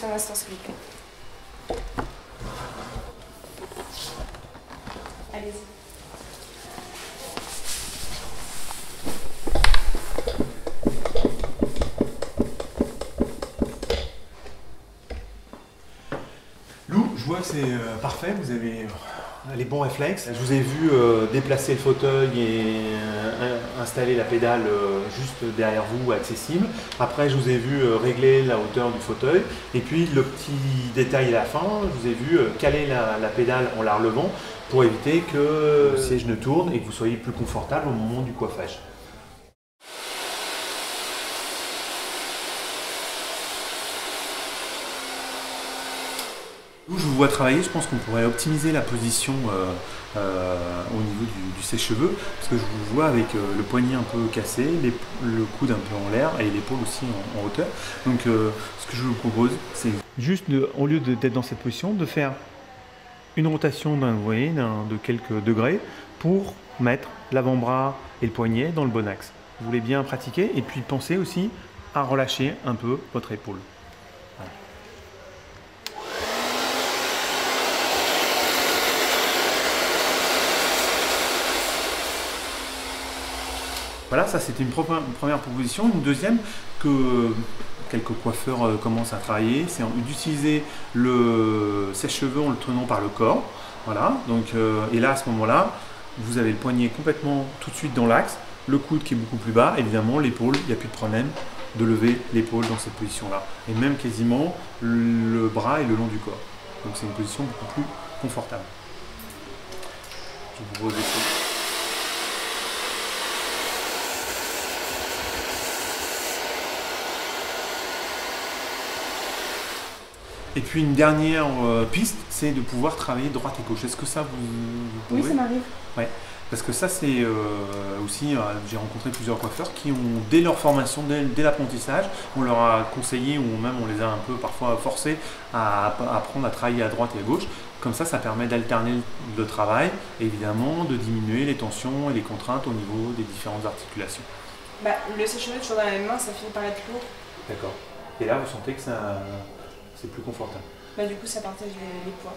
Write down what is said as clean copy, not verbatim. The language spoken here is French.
juste un instant, s'il vous plaît. Allez-y. Lou, je vois que c'est parfait, vous avez les bons réflexes. Je vous ai vu déplacer le fauteuil et installer la pédale juste derrière vous, accessible. Après, je vous ai vu régler la hauteur du fauteuil. Et puis, le petit détail à la fin, je vous ai vu caler la pédale en la relevant pour éviter que le siège ne tourne et que vous soyez plus confortable au moment du coiffage. Où je vous vois travailler, je pense qu'on pourrait optimiser la position au niveau du sèche-cheveux, parce que je vous vois avec le poignet un peu cassé, le coude un peu en l'air et l'épaule aussi en hauteur. Donc ce que je vous propose, c'est juste, au lieu d'être dans cette position, de faire une rotation de quelques degrés pour mettre l'avant-bras et le poignet dans le bon axe. Vous voulez bien pratiquer et puis pensez aussi à relâcher un peu votre épaule. Voilà. Voilà, ça c'était une première proposition. Une deuxième que quelques coiffeurs commencent à travailler, c'est d'utiliser le sèche-cheveux en le tenant par le corps. Voilà, donc, et là à ce moment-là, vous avez le poignet complètement tout de suite dans l'axe, le coude qui est beaucoup plus bas, évidemment l'épaule, il n'y a plus de problème de lever l'épaule dans cette position-là. Et même quasiment le bras est le long du corps. Donc c'est une position beaucoup plus confortable. Je vous propose d'essayer. Et puis une dernière piste, c'est de pouvoir travailler droite et gauche. Est-ce que ça vous pouvez? Oui, ça m'arrive. Ouais, parce que ça c'est aussi, j'ai rencontré plusieurs coiffeurs qui ont, dès leur formation, dès l'apprentissage, on leur a conseillé ou même on les a un peu parfois forcés à apprendre à travailler à droite et à gauche. Comme ça permet d'alterner le travail et évidemment de diminuer les tensions et les contraintes au niveau des différentes articulations. Bah, le sèche-cheveux toujours dans la même main, ça finit par être lourd. D'accord. Et là, vous sentez que c'est plus confortable. Bah, du coup, ça partage les poids.